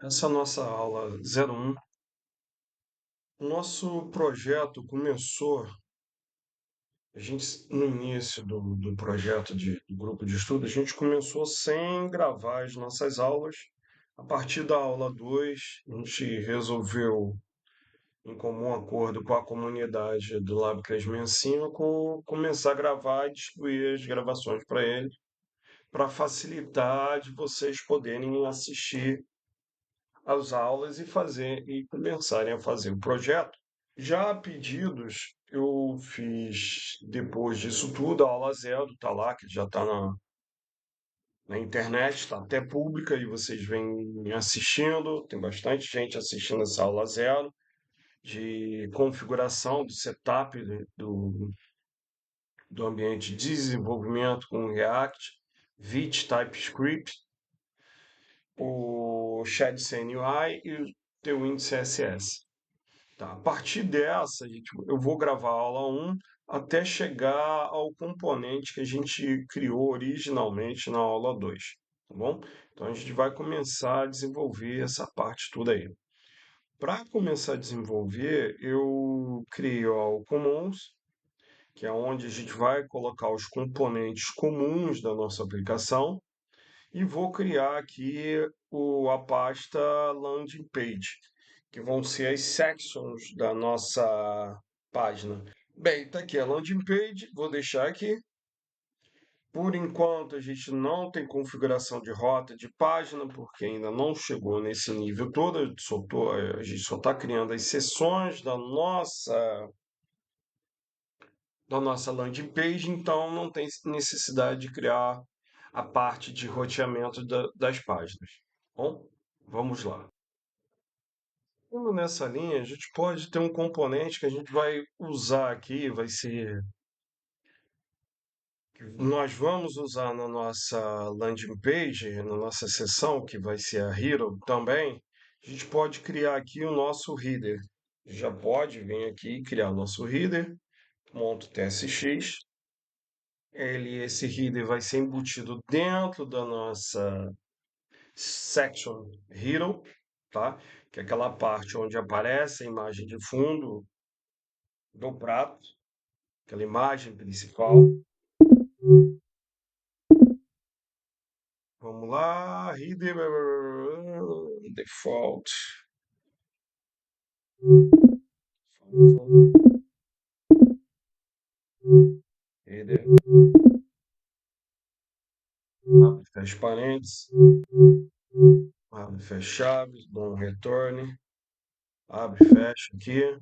Essa é a nossa aula 01. O nosso projeto começou, a gente, no início do projeto do grupo de estudo, a gente começou sem gravar as nossas aulas. A partir da aula 2, a gente resolveu, em comum acordo com a comunidade do Lab 365, começar a gravar e distribuir as gravações para eles, para facilitar de vocês poderem assistir às aulas e começarem a fazer o projeto. Já pedidos, eu fiz depois disso tudo, a aula zero está lá, que já está na internet, está até pública e vocês vêm assistindo. Tem bastante gente assistindo essa aula zero de configuração do setup do ambiente de desenvolvimento com React, Vite, TypeScript, o Shadcn UI e o Tailwind CSS. Tá, a partir dessa, eu vou gravar a aula 1 até chegar ao componente que a gente criou originalmente na aula 2, tá bom? Então a gente vai começar a desenvolver essa parte toda aí. Para começar a desenvolver, eu criei o Commons, que é onde a gente vai colocar os componentes comuns da nossa aplicação, e vou criar aqui a pasta landing page, que vão ser as sections da nossa página. Bem, tá aqui a landing page, vou deixar aqui. Por enquanto, a gente não tem configuração de rota de página, porque ainda não chegou nesse nível todo. A gente só está criando as seções da nossa landing page, então não tem necessidade de criar a parte de roteamento das páginas. Bom, vamos lá. Indo nessa linha, a gente pode ter um componente que a gente vai usar aqui, nós vamos usar na nossa landing page, na nossa seção, que vai ser a Hero também. A gente pode criar aqui o nosso header. Já pode vir aqui e criar o nosso header, monto TSX. Esse header vai ser embutido dentro da nossa section Hero, tá? Que é aquela parte onde aparece a imagem de fundo do prato, aquela imagem principal. Vamos lá, header default. Header, abre, fecha parênteses, abre, fecha chaves, dou um return, abre, fecha aqui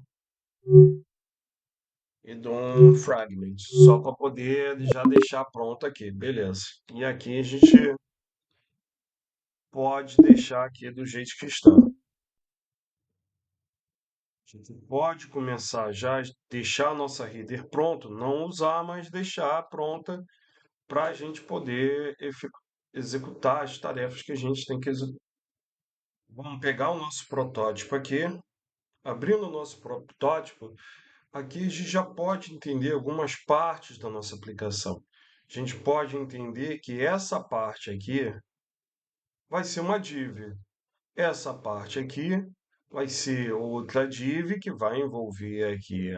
e dou um fragment, só para poder já deixar pronto aqui, beleza. E aqui a gente pode deixar aqui do jeito que está. A gente pode começar já a deixar a nossa header pronto, não usar, mas deixar pronta para a gente poder executar as tarefas que a gente tem que executar. Vamos pegar o nosso protótipo aqui, abrindo o nosso protótipo, aqui a gente já pode entender algumas partes da nossa aplicação. A gente pode entender que essa parte aqui vai ser uma div. Essa parte aqui vai ser outra div que vai envolver aqui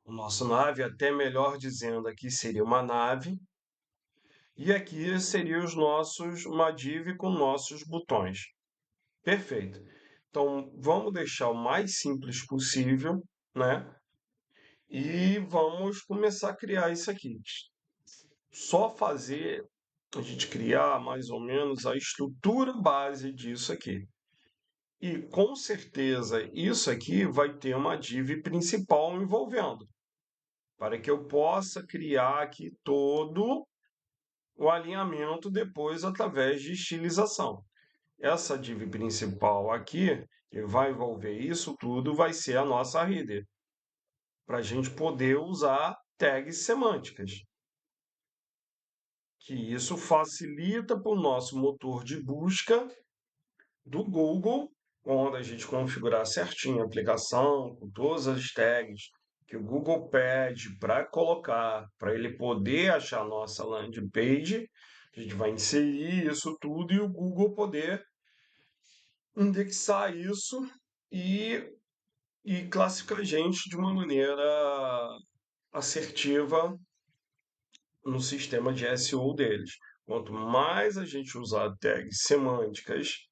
o nosso nave, até melhor dizendo, aqui seria uma nave. E aqui seria uma div com nossos botões. Perfeito. Então, vamos deixar o mais simples possível, né? E vamos começar a criar isso aqui. Só fazer a gente criar mais ou menos a estrutura base disso aqui. E com certeza isso aqui vai ter uma div principal envolvendo, para que eu possa criar aqui todo o alinhamento depois através de estilização. Essa div principal aqui, que vai envolver isso tudo, vai ser a nossa header, para a gente poder usar tags semânticas. Que isso facilita para o nosso motor de busca do Google, quando a gente configurar certinho a aplicação, com todas as tags que o Google pede para colocar, para ele poder achar a nossa landing page, A gente vai inserir isso tudo e o Google poder indexar isso e, e classificar a gente de uma maneira assertiva no sistema de SEO deles. Quanto mais a gente usar tags semânticas,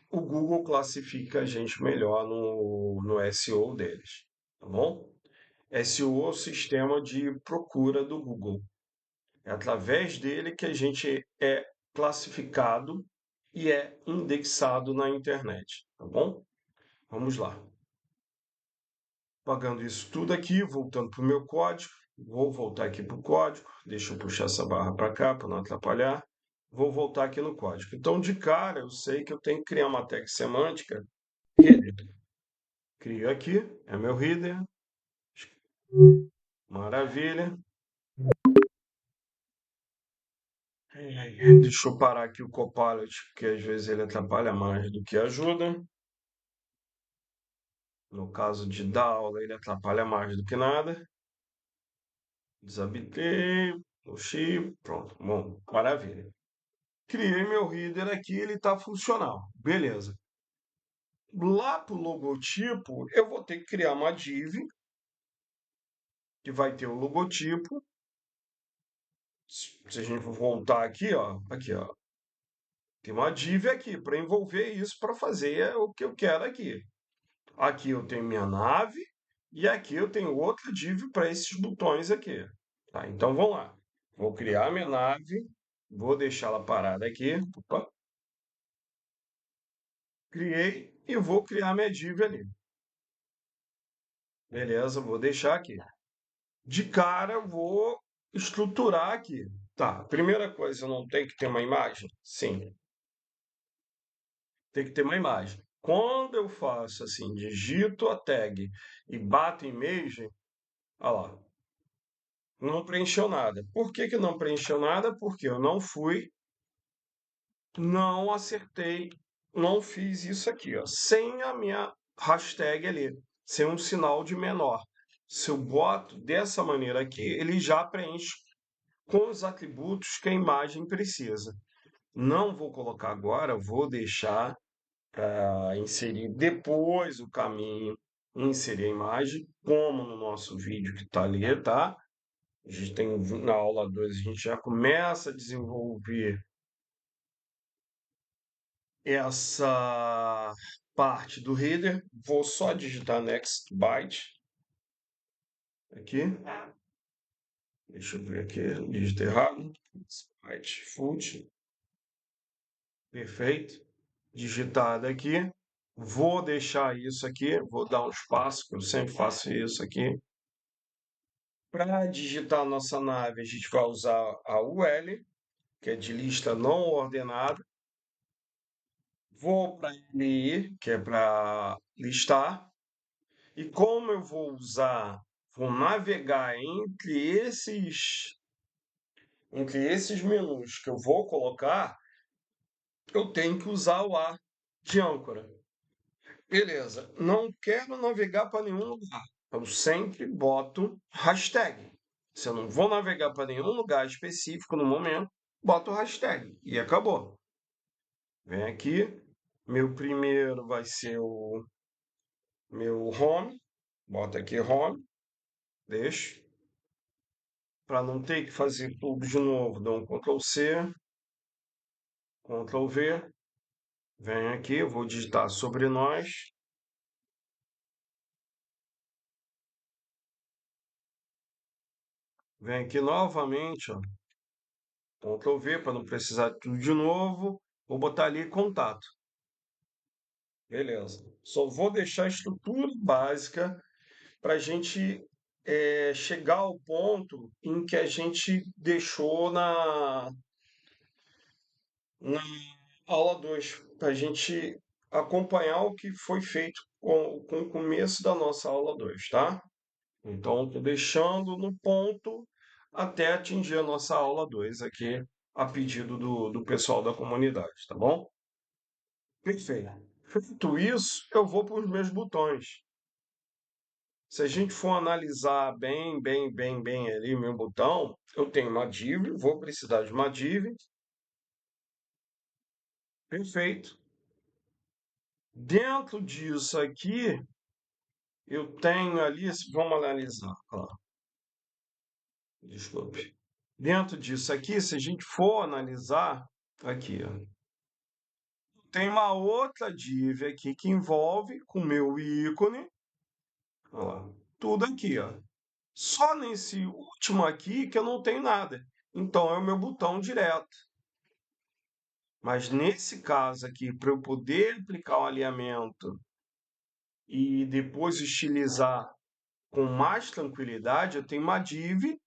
o Google classifica a gente melhor no SEO deles, tá bom? SEO é o sistema de procura do Google. É através dele que a gente é classificado e é indexado na internet, tá bom? Vamos lá. Pagando isso tudo aqui, voltando para o meu código, vou voltar aqui para o código, deixa eu puxar essa barra para cá para não atrapalhar. Vou voltar aqui no código. Então, de cara, eu sei que eu tenho que criar uma tag semântica header. Crio aqui, é meu header, maravilha. Deixa eu parar aqui o Copilot, porque às vezes ele atrapalha mais do que ajuda. No caso de dar aula, ele atrapalha mais do que nada. Desabilitei, puxei, pronto. Bom, maravilha. Criei meu header aqui, ele está funcional. Beleza. Lá para o logotipo, eu vou ter que criar uma div, que vai ter o logotipo. Se a gente voltar aqui, ó, tem uma div aqui para envolver isso, para fazer o que eu quero aqui. Aqui eu tenho minha nave e aqui eu tenho outra div para esses botões aqui. Tá, então vamos lá. Vou criar minha nave, vou deixá-la parada aqui. Opa, criei e vou criar minha div ali. Beleza, vou deixar aqui. De cara, eu vou estruturar aqui. Tá, primeira coisa, não tem que ter uma imagem? Sim, tem que ter uma imagem. Quando eu faço assim, digito a tag e bato image, olha lá, não preencheu nada. Por que que não preencheu nada? Porque eu não acertei, não fiz isso aqui, ó, sem a minha hashtag ali, sem um sinal de menor. Se eu boto dessa maneira aqui, ele já preenche com os atributos que a imagem precisa. Não vou colocar agora, vou deixar para inserir depois o caminho, inserir a imagem, como no nosso vídeo que está ali, tá? A gente tem na aula 2, a gente já começa a desenvolver essa parte do header. Vou só digitar next byte aqui. Deixa eu ver aqui, digitei errado. Next byte foot. Perfeito. Digitado aqui. Vou deixar isso aqui, vou dar um espaço, que eu sempre faço isso aqui. Para digitar a nossa nave, a gente vai usar a UL, que é de lista não ordenada. Vou para LI, que é para listar. E como eu vou navegar entre esses menus que eu vou colocar, eu tenho que usar o A de âncora. Beleza, não quero navegar para nenhum lugar. Eu sempre boto hashtag. Se eu não vou navegar para nenhum lugar específico no momento, boto hashtag e acabou. Vem aqui, meu primeiro vai ser o meu home, bota aqui home, deixo. Para não ter que fazer tudo de novo, dou um Ctrl C, Ctrl V, venho aqui, vou digitar sobre nós, venho aqui novamente, ó, Ctrl V para não precisar de tudo de novo, vou botar ali contato. Beleza. Só vou deixar a estrutura básica para a gente chegar ao ponto em que a gente deixou na aula 2, para a gente acompanhar o que foi feito com o começo da nossa aula 2, tá? Então, estou deixando no ponto até atingir a nossa aula 2 aqui, a pedido do pessoal da comunidade, tá bom? Perfeito. Feito isso, eu vou para os meus botões. Se a gente for analisar bem ali meu botão, eu tenho uma div, vou precisar de uma div, Perfeito. Dentro disso aqui, eu tenho ali, vamos analisar, ó, desculpe. Dentro disso aqui, se a gente for analisar, aqui, ó, tem uma outra div aqui que envolve com o meu ícone, ó, lá, tudo aqui, ó. Só nesse último aqui que eu não tenho nada. Então é o meu botão direto. Mas nesse caso aqui, para eu poder aplicar o alinhamento e depois estilizar com mais tranquilidade, eu tenho uma div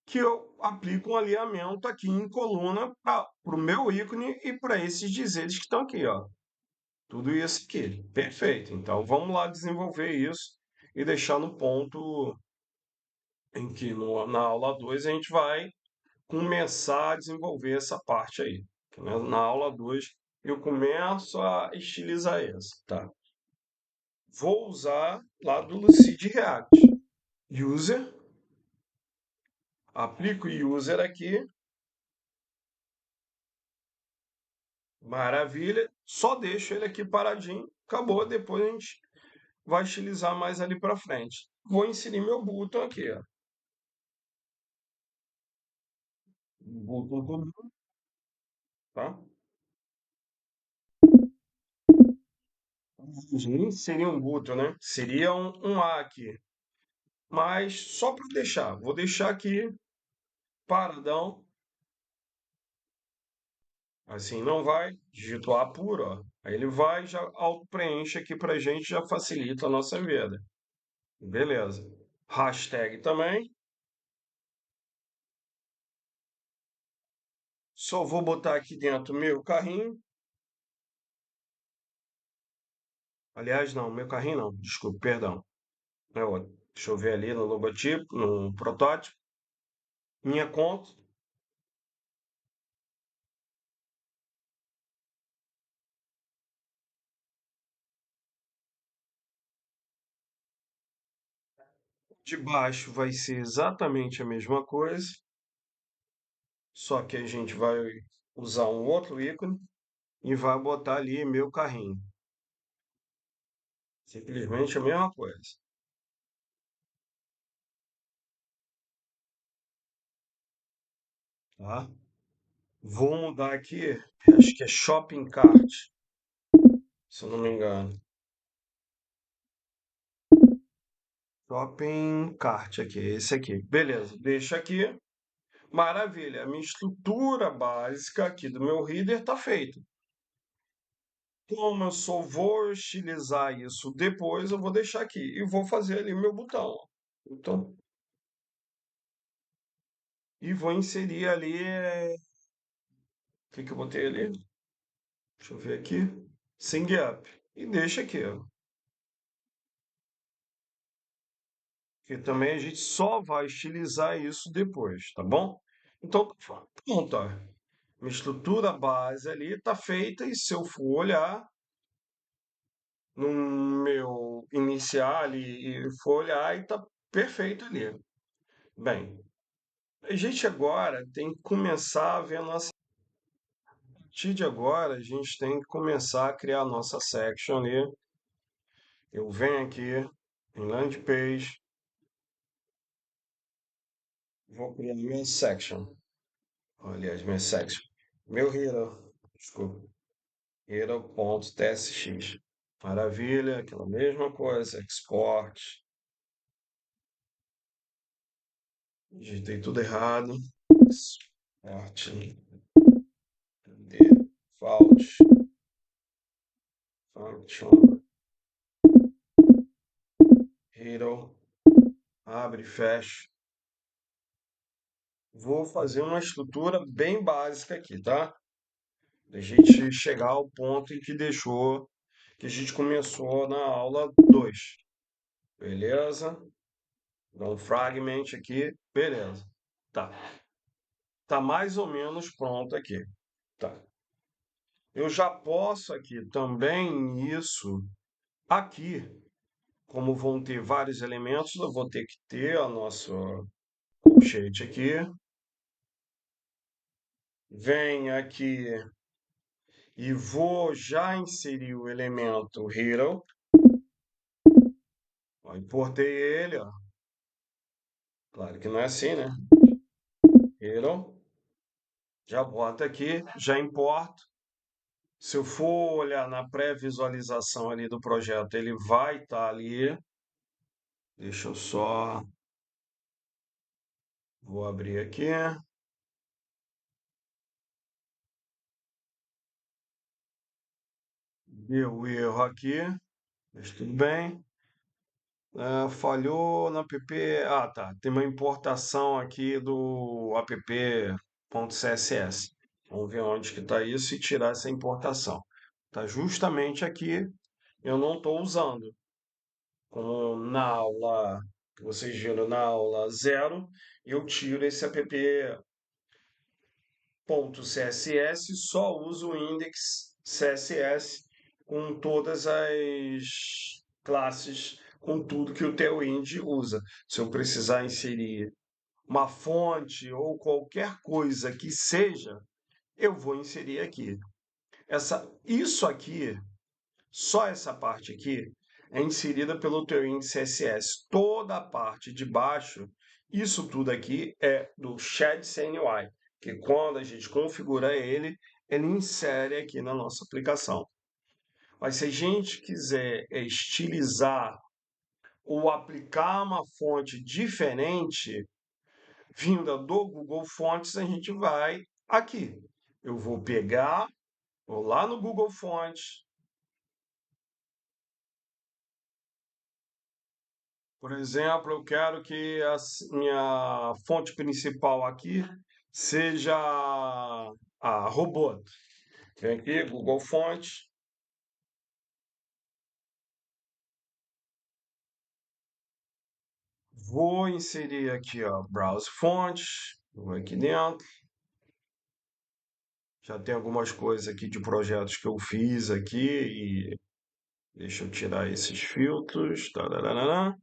que eu aplico um alinhamento aqui em coluna para o meu ícone e para esses dizeres que estão aqui, ó. Tudo isso aqui. Perfeito. Então vamos lá desenvolver isso e deixar no ponto em que na aula 2 a gente vai começar a desenvolver essa parte aí. Na aula 2 eu começo a estilizar isso, tá? Vou usar lá do Lucid React. User, aplico o user aqui, maravilha, só deixo ele aqui paradinho, acabou, depois a gente vai estilizar mais ali para frente. Vou inserir meu button aqui, ó. Button comum, tá? Seria um button, né? Seria um A aqui. Mas só para deixar, vou deixar aqui paradão. Assim não vai, digito A puro, ó. Aí ele vai, já auto-preenche aqui pra gente, já facilita a nossa vida. Beleza. Hashtag também. Só vou botar aqui dentro meu carrinho. Aliás, não, meu carrinho não, desculpa, perdão. É outro. Deixa eu ver ali no logotipo, no protótipo. Minha conta. De baixo vai ser exatamente a mesma coisa, só que a gente vai usar um outro ícone e vai botar ali meu carrinho. Simplesmente a mesma coisa, tá? Vou mudar aqui, acho que é Shopping Cart, se eu não me engano. Shopping Cart aqui, esse aqui. Beleza, deixa aqui. Maravilha, a minha estrutura básica aqui do meu reader está feita. Como eu só vou estilizar isso depois, eu vou deixar aqui e vou fazer ali o meu botão. Então, e vou inserir ali. O que que eu botei ali? Deixa eu ver aqui. Sing up. E deixa aqui, ó. Que também a gente só vai estilizar isso depois, tá bom? Então, pronto, ó. Minha estrutura base ali está feita e se eu for olhar no meu inicial e for olhar, e está perfeito ali. Bem, a gente agora tem que começar a ver a nossa. A partir de agora, a gente tem que começar a criar a nossa section ali. Eu venho aqui em Land Page, vou criar minha section. Aliás, minha section. Meu hero, desculpa. Hero.tsx. Maravilha, aquela mesma coisa. Export. Digitei tudo errado. Export. Default function. Hero. Abre e fecha. Vou fazer uma estrutura bem básica aqui, tá? Da gente chegar ao ponto em que deixou, que a gente começou na aula 2. Beleza? Dá um fragment aqui. Beleza. Tá. Tá mais ou menos pronto aqui. Tá. Eu já posso aqui também isso aqui, como vão ter vários elementos, eu vou ter que ter a nossa colchete aqui. Vem aqui e vou já inserir o elemento hero. Ó, importei ele, ó. Claro que não é assim, né? Hero. Já boto aqui, já importo. Se eu for olhar na pré-visualização ali do projeto, ele vai estar ali. Deixa eu só. Vou abrir aqui. Deu erro aqui, mas tudo bem. Falhou no app. Ah, tá. Tem uma importação aqui do app.css. Vamos ver onde que está isso e tirar essa importação. Está justamente aqui. Eu não estou usando. Como na aula que vocês viram na aula 0, eu tiro esse app.css e só uso o index CSS com todas as classes, com tudo que o Tailwind usa. Se eu precisar inserir uma fonte ou qualquer coisa que seja, eu vou inserir aqui. Isso aqui, só essa parte aqui, é inserida pelo Tailwind CSS. Toda a parte de baixo, isso tudo aqui é do Shed CNY, que quando a gente configura ele, ele insere aqui na nossa aplicação. Mas se a gente quiser estilizar ou aplicar uma fonte diferente, vinda do Google Fontes, a gente vai aqui. Eu vou pegar, vou lá no Google Fontes. Por exemplo, eu quero que a minha fonte principal aqui seja a Robot. Vem aqui, Google Fontes. Vou inserir aqui, ó, Browse Fontes. Vou aqui dentro. Já tem algumas coisas aqui de projetos que eu fiz aqui e deixa eu tirar esses filtros. Tararara.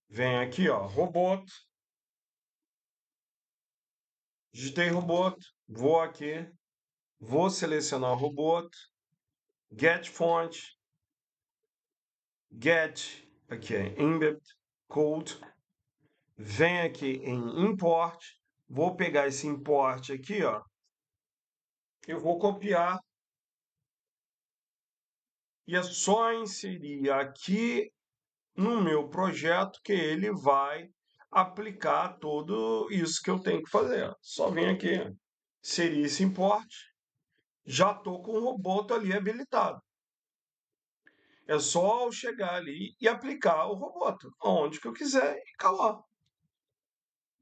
Vem aqui, ó, Robot. Digitei Robot. Vou aqui. Vou selecionar o Robot. Get Font. Get. Aqui é Embed Code. Vem aqui em Import. Vou pegar esse import aqui, ó. Eu vou copiar. E é só inserir aqui no meu projeto que ele vai aplicar tudo isso que eu tenho que fazer. Só vem aqui, inserir esse import, já estou com o robô ali habilitado. É só eu chegar ali e aplicar o robô onde que eu quiser e calar.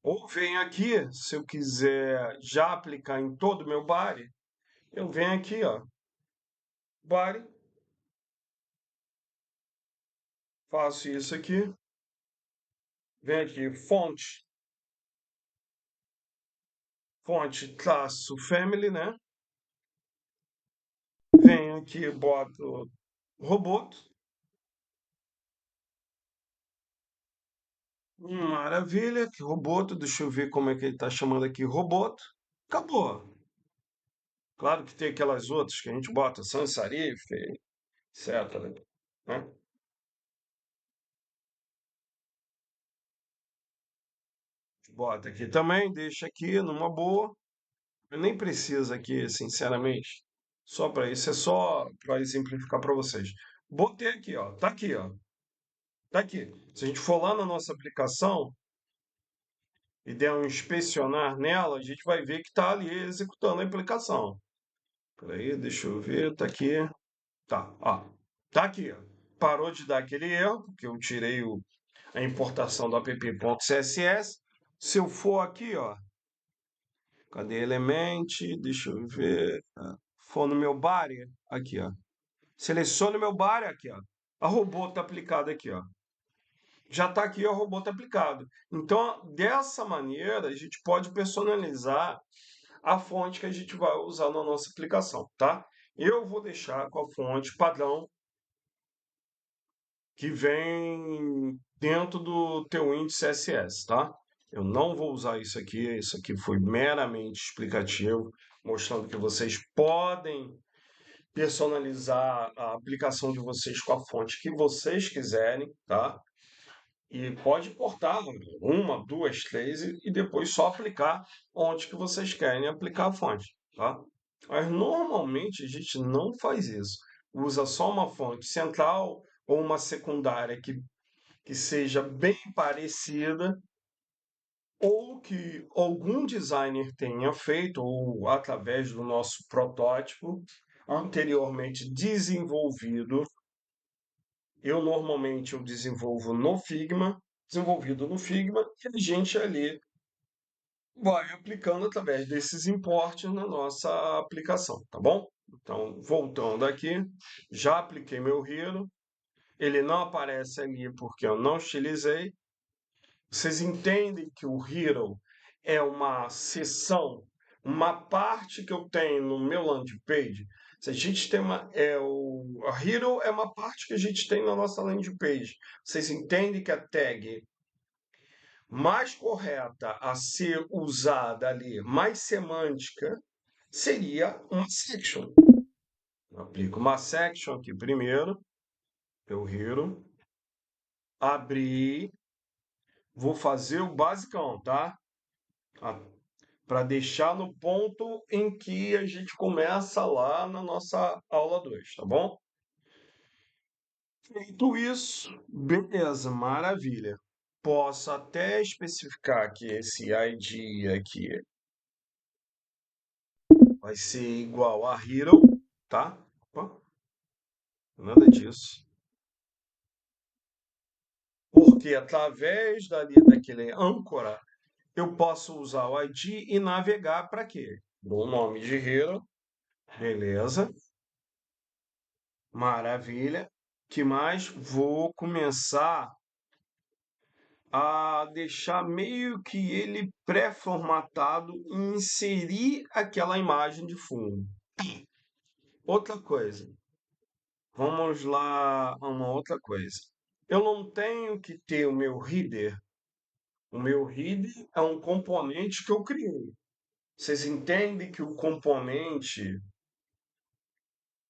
Ou vem aqui, se eu quiser já aplicar em todo o meu body, eu venho aqui, ó, body, faço isso aqui, venho aqui, fonte traço family, né? Venho aqui, boto robô. Maravilha, que roboto. Deixa eu ver como é que ele está chamando aqui. Roboto. Acabou. Claro que tem aquelas outras que a gente bota, sans serif, etc. Né? Bota aqui também, deixa aqui numa boa. Eu nem precisa aqui, sinceramente. Só para isso, é só para exemplificar para vocês. Botei aqui, ó. Tá aqui, ó. Tá aqui. Se a gente for lá na nossa aplicação e der um inspecionar nela, a gente vai ver que está ali executando a aplicação. Peraí, deixa eu ver. Tá aqui. Tá, ó. Tá aqui, ó. Parou de dar aquele erro, porque eu tirei a importação do app.css. Se eu for aqui, ó. Cadê Element? Deixa eu ver. For no meu body, aqui, ó. Seleciono meu body aqui, ó. A robô tá aplicada aqui, ó. Já está aqui o robô tá aplicado. Então, dessa maneira, a gente pode personalizar a fonte que a gente vai usar na nossa aplicação, tá? Eu vou deixar com a fonte padrão que vem dentro do teu índice CSS, tá? Eu não vou usar isso aqui foi meramente explicativo, mostrando que vocês podem personalizar a aplicação de vocês com a fonte que vocês quiserem, tá? E pode importar uma, duas, três e depois só aplicar onde que vocês querem aplicar a fonte, tá? Mas normalmente a gente não faz isso. Usa só uma fonte central ou uma secundária que seja bem parecida ou que algum designer tenha feito, ou através do nosso protótipo anteriormente desenvolvido. Eu normalmente eu desenvolvo no Figma, desenvolvido no Figma, e a gente ali vai aplicando através desses importes na nossa aplicação, tá bom? Então, voltando aqui, já apliquei meu Hero, ele não aparece ali porque eu não estilizei. Vocês entendem que o Hero é uma seção, uma parte que eu tenho no meu landing page. Se a gente tem a Hero é uma parte que a gente tem na nossa landing page. Vocês entendem que a tag mais correta a ser usada ali, mais semântica, seria uma section. Eu aplico uma section aqui primeiro, eu Hero, abrir, vou fazer o basicão, tá? Para deixar no ponto em que a gente começa lá na nossa aula 2, tá bom? Feito isso, beleza, maravilha. Posso até especificar que esse ID aqui vai ser igual a Hero, tá? Opa, nada disso. Porque através daquele âncora, eu posso usar o ID e navegar para quê? Dou o nome de Hero, beleza. Maravilha. Que mais? Vou começar a deixar meio que ele pré-formatado e inserir aquela imagem de fundo. Outra coisa, vamos lá a uma outra coisa. Eu não tenho que ter o meu header. O meu header é um componente que eu criei. Vocês entendem que o componente,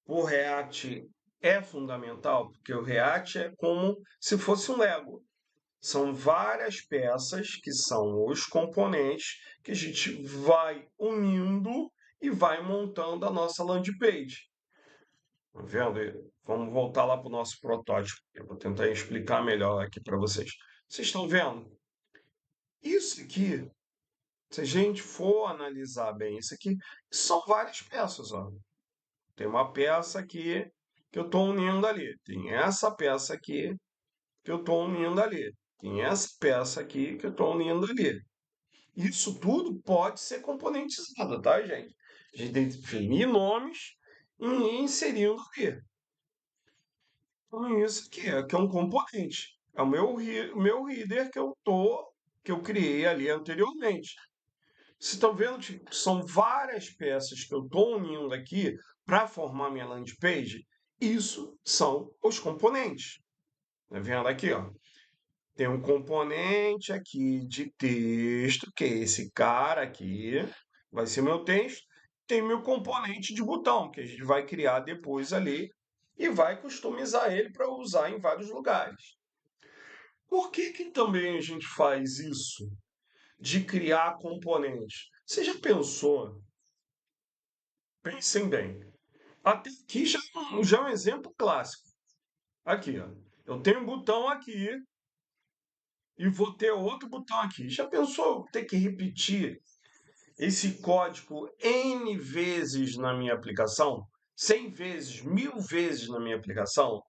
o React é fundamental, porque o React é como se fosse um Lego. São várias peças que são os componentes que a gente vai unindo e vai montando a nossa landing page. Tá vendo? Vamos voltar lá para o nosso protótipo. Eu vou tentar explicar melhor aqui para vocês. Vocês estão vendo? Isso aqui, se a gente for analisar bem isso aqui, são várias peças. Ó. Tem uma peça aqui que eu estou unindo ali. Tem essa peça aqui que eu estou unindo ali. Tem essa peça aqui que eu estou unindo ali. Isso tudo pode ser componentizado, tá, gente? A gente tem que definir nomes e ir inserindo aqui. Então, isso aqui que é um componente. É o meu header que eu criei ali anteriormente. Vocês estão vendo que são várias peças que eu estou unindo aqui para formar minha landing page? Isso são os componentes. Tá vendo aqui, ó? Tem um componente aqui de texto, que é esse cara aqui, vai ser meu texto. Tem meu componente de botão, que a gente vai criar depois ali e vai customizar ele para usar em vários lugares. Por que que também a gente faz isso de criar componentes? Você já pensou? Pensem bem. Até aqui já é um exemplo clássico. Aqui, ó. Eu tenho um botão aqui e vou ter outro botão aqui. Já pensou eu ter que repetir esse código N vezes na minha aplicação? 100 vezes, 1000 vezes na minha aplicação?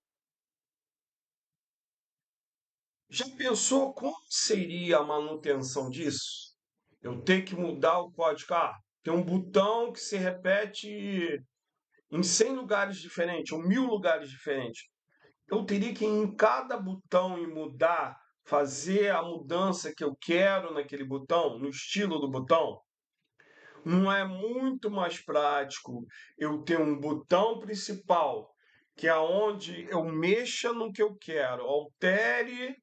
Já pensou como seria a manutenção disso? Eu ter que mudar o código. Ah, tem um botão que se repete em 100 lugares diferentes, ou 1000 lugares diferentes. Eu teria que ir em cada botão e mudar, fazer a mudança que eu quero naquele botão, no estilo do botão. Não é muito mais prático eu ter um botão principal, que é onde eu mexa no que eu quero, altere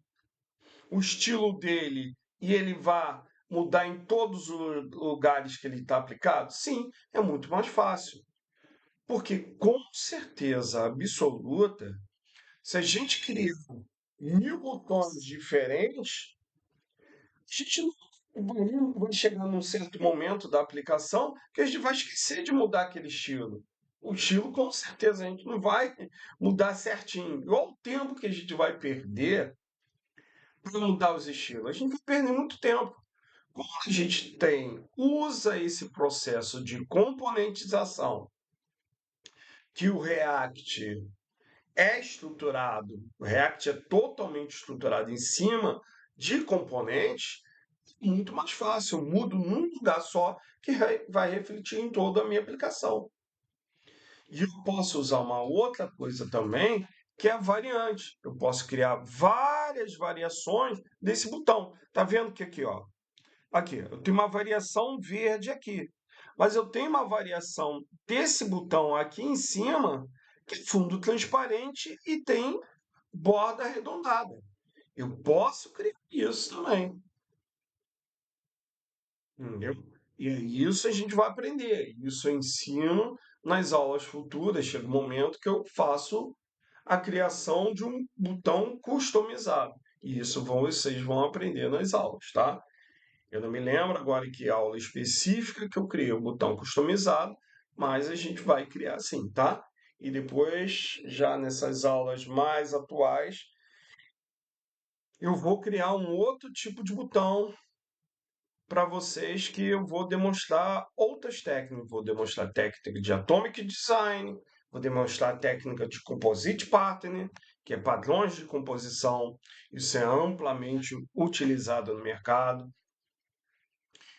o estilo dele e ele vá mudar em todos os lugares que ele está aplicado? Sim, é muito mais fácil. Porque, com certeza absoluta, se a gente criar 1000 botões diferentes, a gente não vai chegar num certo momento da aplicação que a gente vai esquecer de mudar aquele estilo. O estilo, com certeza, a gente não vai mudar certinho. Igual o tempo que a gente vai perder para mudar os estilos. A gente vai perder muito tempo. Como a gente usa esse processo de componentização, que o React é estruturado, o React é totalmente estruturado em cima de componentes, muito mais fácil. Eu mudo num lugar só que vai refletir em toda a minha aplicação. E eu posso usar uma outra coisa também, que é a variante. Eu posso criar várias variações desse botão. Tá vendo que aqui, ó, aqui, eu tenho uma variação verde aqui, mas eu tenho uma variação desse botão aqui em cima, que é fundo transparente e tem borda arredondada. Eu posso criar isso também. Entendeu? E é isso a gente vai aprender. Isso eu ensino nas aulas futuras. Chega um momento que eu faço a criação de um botão customizado. E isso vocês vão aprender nas aulas, tá? Eu não me lembro agora em que aula específica que eu criei o botão customizado, mas a gente vai criar sim, tá? E depois, já nessas aulas mais atuais, eu vou criar um outro tipo de botão para vocês que eu vou demonstrar outras técnicas. Vou demonstrar técnica de Atomic Design, vou demonstrar técnica de Composite Pattern, que é padrões de composição. Isso é amplamente utilizado no mercado.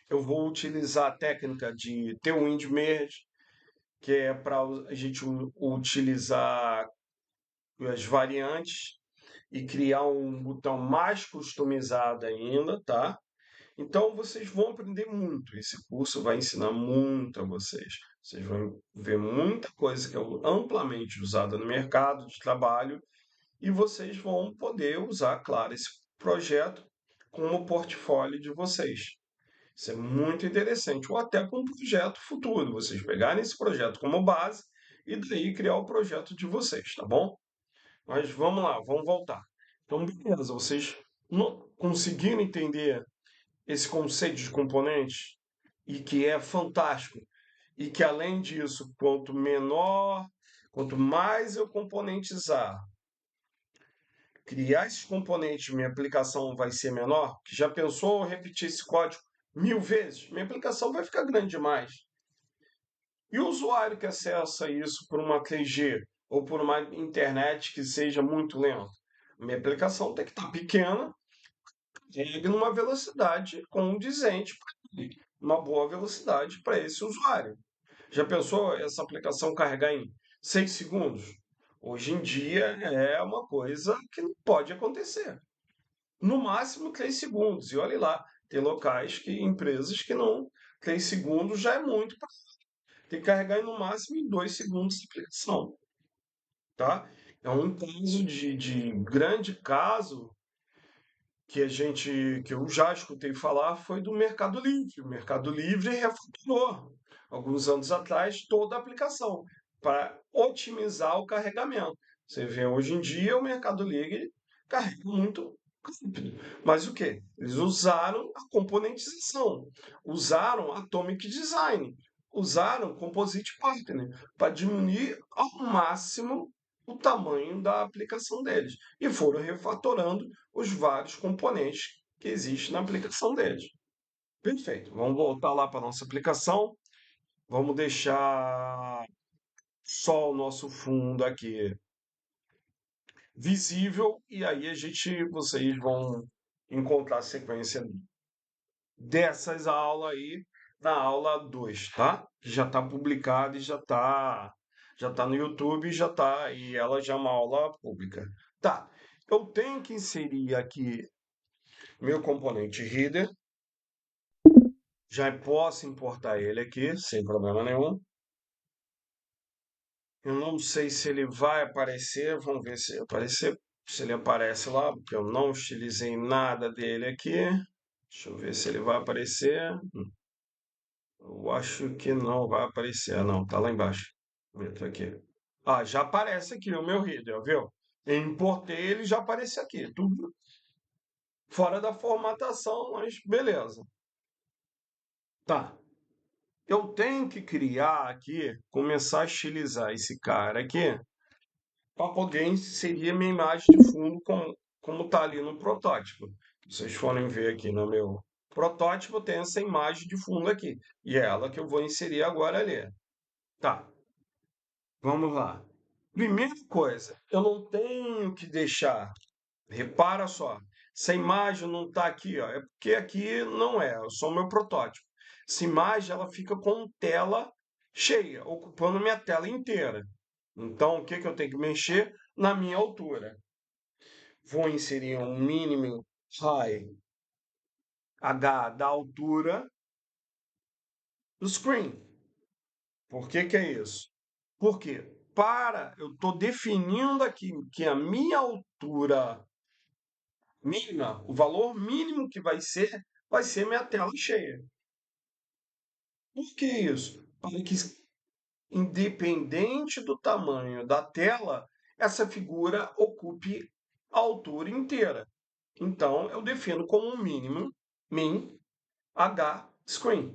Eu vou utilizar a técnica de Tailwind Merge, que é para a gente utilizar as variantes e criar um botão mais customizado ainda, tá? Então vocês vão aprender muito. Esse curso vai ensinar muito a vocês. Vocês vão ver muita coisa que é amplamente usada no mercado de trabalho e vocês vão poder usar, claro, esse projeto como portfólio de vocês. Isso é muito interessante. Ou até com um projeto futuro. Vocês pegarem esse projeto como base e daí criar o projeto de vocês, tá bom? Mas vamos lá, vamos voltar. Então, beleza, vocês não conseguiram entender esse conceito de componentes e que é fantástico e que além disso, quanto mais eu componentizar, criar esses componentes, minha aplicação vai ser menor. Que já pensou repetir esse código 1000 vezes? Minha aplicação vai ficar grande demais. E o usuário que acessa isso por uma 3G ou por uma internet que seja muito lenta? Minha aplicação tem que estar pequena, e numa velocidade condizente para ele, uma boa velocidade para esse usuário. Já pensou essa aplicação carregar em 6 segundos? Hoje em dia é uma coisa que não pode acontecer. No máximo 3 segundos. E olhe lá, tem locais empresas que não, 3 segundos já é muito. Tem que carregar no máximo em 2 segundos de aplicação, tá? É um caso de grande caso que eu já escutei falar foi do Mercado Livre. O Mercado Livre refatorou alguns anos atrás toda a aplicação para otimizar o carregamento. Você vê hoje em dia o Mercado Livre carrega muito rápido. Mas o que? Eles usaram a componentização, usaram Atomic Design, usaram Composite Partner para diminuir ao máximo o tamanho da aplicação deles e foram refatorando os vários componentes que existem na aplicação deles. Perfeito. Vamos voltar lá para a nossa aplicação. Vamos deixar só o nosso fundo aqui visível e aí vocês vão encontrar a sequência dessas aulas aí na aula 2, tá? Que já está publicada e já tá no YouTube, e ela já é uma aula pública. Tá. Eu tenho que inserir aqui meu componente header. Já posso importar ele aqui, sem problema nenhum. Eu não sei se ele vai aparecer, vamos ver se ele aparece lá, porque eu não utilizei nada dele aqui. Deixa eu ver se ele vai aparecer. Eu acho que não vai aparecer, não, tá lá embaixo. Entra aqui. Ah, já aparece aqui o meu header, viu? Eu importei, ele já aparece aqui. Tudo fora da formatação, mas beleza. Tá. Eu tenho que criar aqui, começar a estilizar esse cara aqui, para poder inserir minha imagem de fundo como tá ali no protótipo. Se vocês forem ver aqui no meu protótipo, tem essa imagem de fundo aqui. E é ela que eu vou inserir agora ali. Tá, vamos lá. Primeira coisa, eu não tenho que deixar. Repara só, essa imagem não está aqui, ó, é porque aqui não é só o meu protótipo. Essa imagem ela fica com tela cheia, ocupando minha tela inteira. Então, o que que eu tenho que mexer? Na minha altura. Vou inserir um mínimo high H da altura do screen. Por que que é isso? Porque eu estou definindo aqui que a minha altura mínima, o valor mínimo que vai ser minha tela cheia. Por que isso? Para que, independente do tamanho da tela, essa figura ocupe a altura inteira. Então, eu defino como um mínimo min h screen.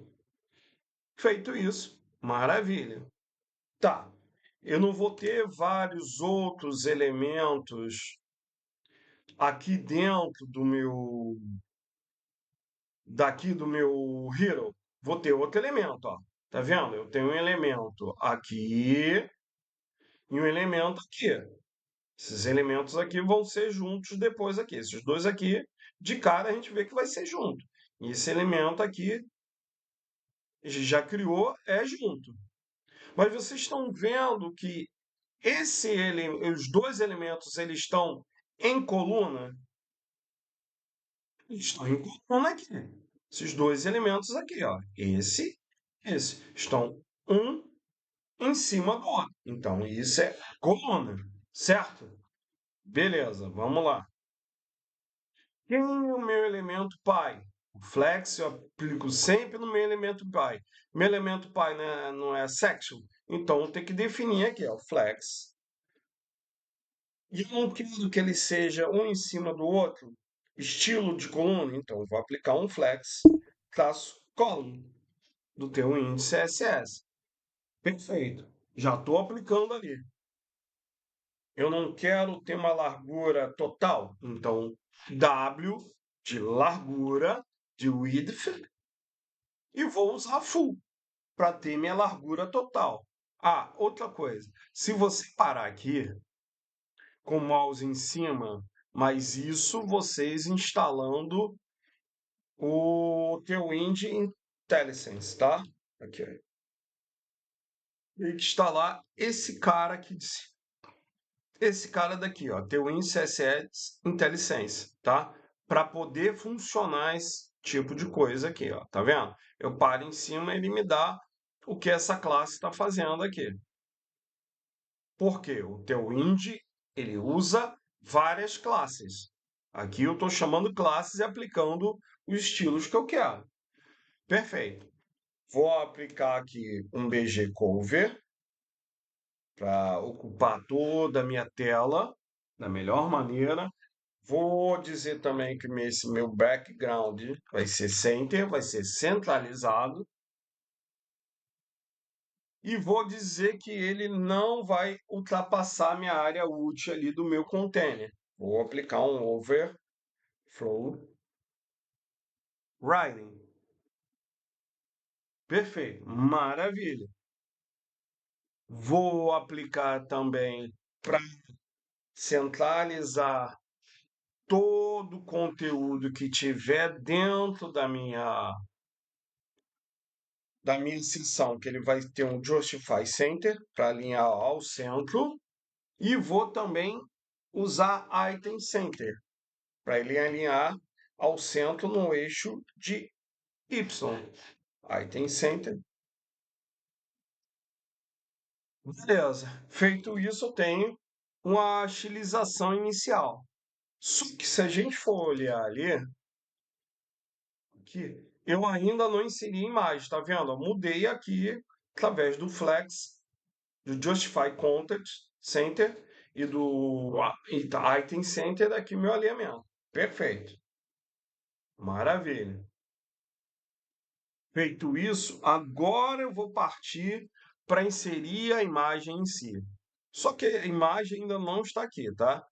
Feito isso, maravilha. Tá. Eu não vou ter vários outros elementos aqui dentro daqui do meu hero. Vou ter outro elemento, ó. Tá vendo? Eu tenho um elemento aqui e um elemento aqui. Esses elementos aqui vão ser juntos depois aqui. Esses dois aqui, de cara, a gente vê que vai ser junto. E esse elemento aqui, a gente já criou, é junto. Mas vocês estão vendo que os dois elementos eles estão em coluna? Eles estão em coluna aqui. Esses dois elementos aqui, ó. Esse. Estão um em cima do outro. Então, isso é coluna, certo? Beleza, vamos lá. Quem é o meu elemento pai? O flex eu aplico sempre no meu elemento pai. Meu elemento pai não é section, então tem que definir aqui, ó, flex. E eu não quero que ele seja um em cima do outro, estilo de coluna, então eu vou aplicar um flex traço column do teu índice CSS. Perfeito. Já estou aplicando ali. Eu não quero ter uma largura total, então W de largura, de width, e vou usar full para ter minha largura total. Ah, outra coisa. Se você parar aqui com o mouse em cima, mas isso vocês instalando o teu IntelliSense, tá? Aqui. Tem que instalar esse cara aqui de cima. Esse cara daqui, ó, teu CSS IntelliSense, tá? Para poder funcionar esse tipo de coisa aqui, ó, tá vendo? Eu paro em cima e ele me dá o que essa classe está fazendo aqui. Porque o teu indi ele usa várias classes. Aqui eu estou chamando classes e aplicando os estilos que eu quero. Perfeito. Vou aplicar aqui um BG Cover para ocupar toda a minha tela da melhor maneira. Vou dizer também que esse meu background vai ser center, vai ser centralizado. E vou dizer que ele não vai ultrapassar minha área útil ali do meu container. Vou aplicar um overflow writing. Perfeito, maravilha. Vou aplicar também para centralizar todo o conteúdo que tiver dentro da minha seção, que ele vai ter um Justify Center para alinhar ao centro, e vou também usar Item Center para ele alinhar ao centro no eixo de Y. Item Center. Beleza. Feito isso, eu tenho uma estilização inicial. Só que se a gente for olhar ali, aqui, eu ainda não inseri imagem, tá vendo? Eu mudei aqui através do Flex do Justify Content Center e do Item Center aqui meu alinhamento. Perfeito. Maravilha. Feito isso, agora eu vou partir para inserir a imagem em si. Só que a imagem ainda não está aqui, tá?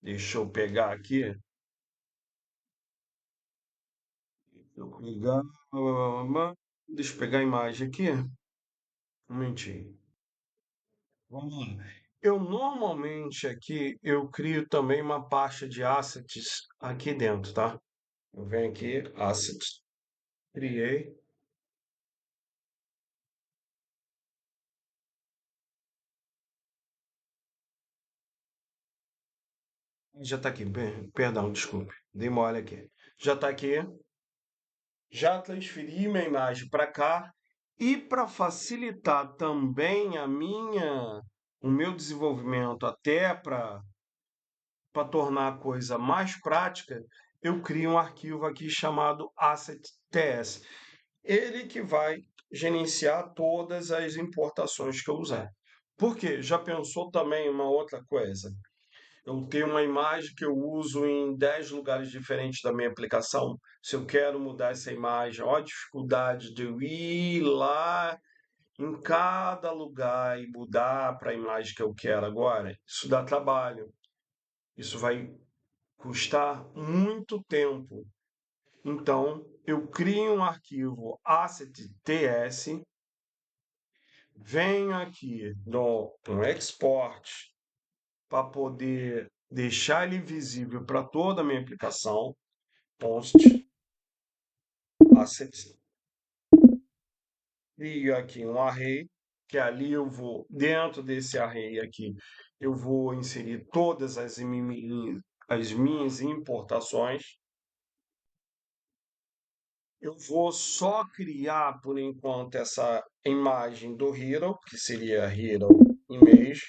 Deixa eu pegar aqui. Deixa eu pegar a imagem aqui. Um momentinho. Vamos lá. Eu normalmente aqui eu crio também uma pasta de assets aqui dentro, tá? Eu venho aqui, assets, criei. Já está aqui, perdão, desculpe. Dei mole aqui. Já está aqui. Já transferi minha imagem para cá. E para facilitar também o meu desenvolvimento, até para tornar a coisa mais prática, eu crio um arquivo aqui chamado asset.ts. Ele que vai gerenciar todas as importações que eu usar. Por quê? Já pensou também uma outra coisa? Eu tenho uma imagem que eu uso em 10 lugares diferentes da minha aplicação. Se eu quero mudar essa imagem, olha a dificuldade de eu ir lá em cada lugar e mudar para a imagem que eu quero agora. Isso dá trabalho. Isso vai custar muito tempo. Então, eu crio um arquivo asset.ts, venho aqui no export para poder deixar ele visível para toda a minha aplicação. Post assets, crio aqui um array, que ali eu vou, dentro desse array aqui, eu vou inserir todas as minhas importações. Eu vou só criar, por enquanto, essa imagem do Hero, que seria Hero Image.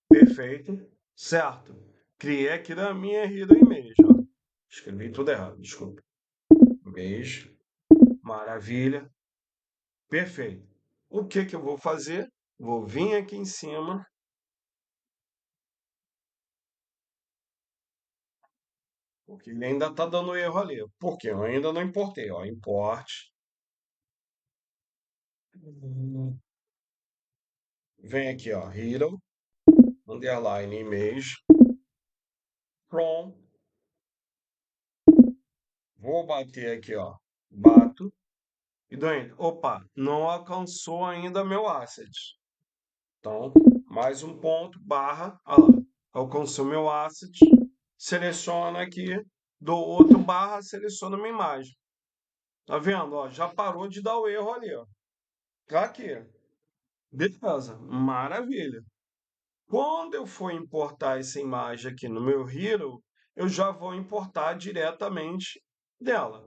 Perfeito. Certo. Criei aqui na minha Hero Image. Ó. Escrevi tudo errado, desculpa. Image. Maravilha. Perfeito. O que que eu vou fazer? Vou vir aqui em cima. Porque ele ainda está dando erro ali. Porque eu ainda não importei. Ó, import. Vem aqui, ó, Hero, underline image, from. Vou bater aqui, ó. Bato. E dou enter. Opa, não alcançou ainda meu asset. Então, mais um ponto, barra. Olha lá. Alcançou meu asset. Seleciona aqui. Dou outro barra, seleciona minha imagem. Tá vendo? Ó, já parou de dar o erro ali, ó. Tá aqui. Beleza. Maravilha. Quando eu for importar essa imagem aqui no meu Hero, eu já vou importar diretamente dela.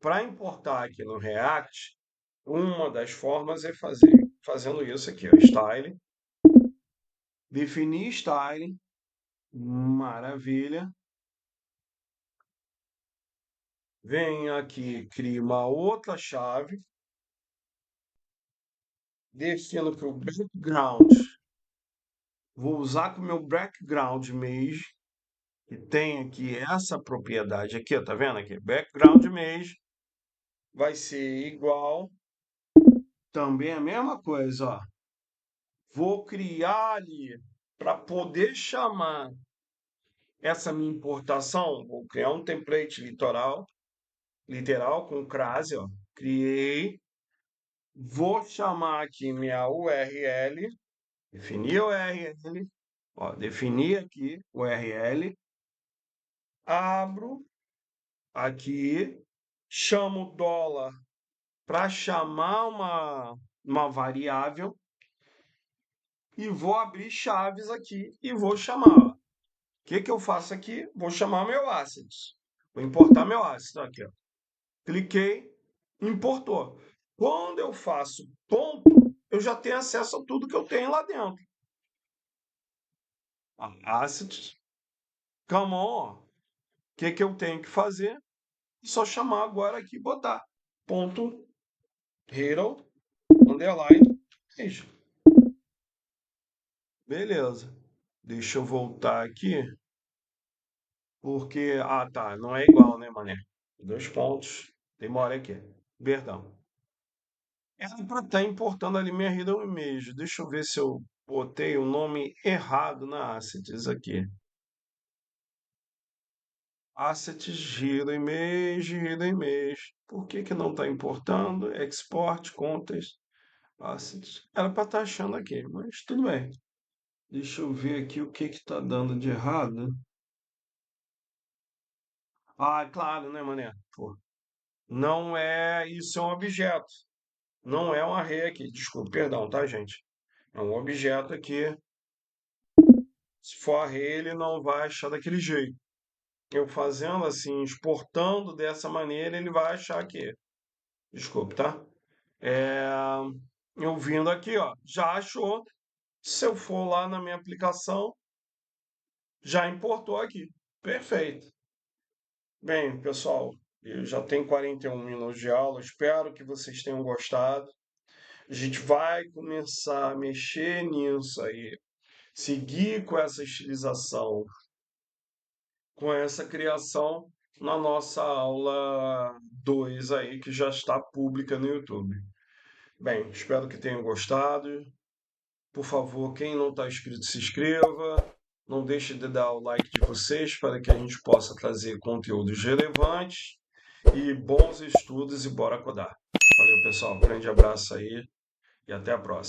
Para importar aqui no React, uma das formas é fazendo isso aqui, ó, style, definir style, maravilha. Venho aqui, crio uma outra chave, defino que o background, vou usar com o meu background image, que tem aqui essa propriedade aqui, ó, tá vendo aqui? Background image vai ser igual, também a mesma coisa, ó. Vou criar ali para poder chamar essa minha importação, vou criar um template literal com crase, ó. Criei, vou chamar aqui minha URL, definir a URL, ó, definir aqui URL, abro aqui, chamo dólar para chamar uma variável e vou abrir chaves aqui e vou chamar. O que que eu faço aqui? Vou chamar meu assets. Vou importar meu asset aqui, ó. Cliquei, importou. Quando eu faço ponto, eu já tenho acesso a tudo que eu tenho lá dentro. Assets, come on. O que que eu tenho que fazer? Só chamar agora aqui e botar ponto hero underline page. Beleza. Deixa eu voltar aqui, porque. Ah, tá. Não é igual, né, mané? Dois pontos. Demora aqui. Perdão. Era para estar importando ali minha Hidden Image. Deixa eu ver se eu botei o nome errado na Assets aqui. Assets, Hidden Image, Hidden Image. Por que que não está importando? Export, Context, Assets. Era para estar achando aqui, mas tudo bem. Deixa eu ver aqui o que que está dando de errado. Ah, claro, né, mané? Pô, não é. Isso é um objeto. Não é um array aqui. Desculpa, perdão, tá, gente? É um objeto aqui. Se for array, ele não vai achar daquele jeito. Eu fazendo assim, exportando dessa maneira, ele vai achar aqui. Desculpe, tá? É, eu vindo aqui, ó, já achou. Se eu for lá na minha aplicação, já importou aqui. Perfeito. Bem, pessoal, eu já tenho 41 minutos de aula. Espero que vocês tenham gostado. A gente vai começar a mexer nisso aí, seguir com essa estilização, com essa criação na nossa aula 2 aí, que já está pública no YouTube. Bem, espero que tenham gostado. Por favor, quem não está inscrito, se inscreva. Não deixe de dar o like de vocês para que a gente possa trazer conteúdos relevantes e bons estudos e bora codar. Valeu, pessoal. Grande abraço aí e até a próxima.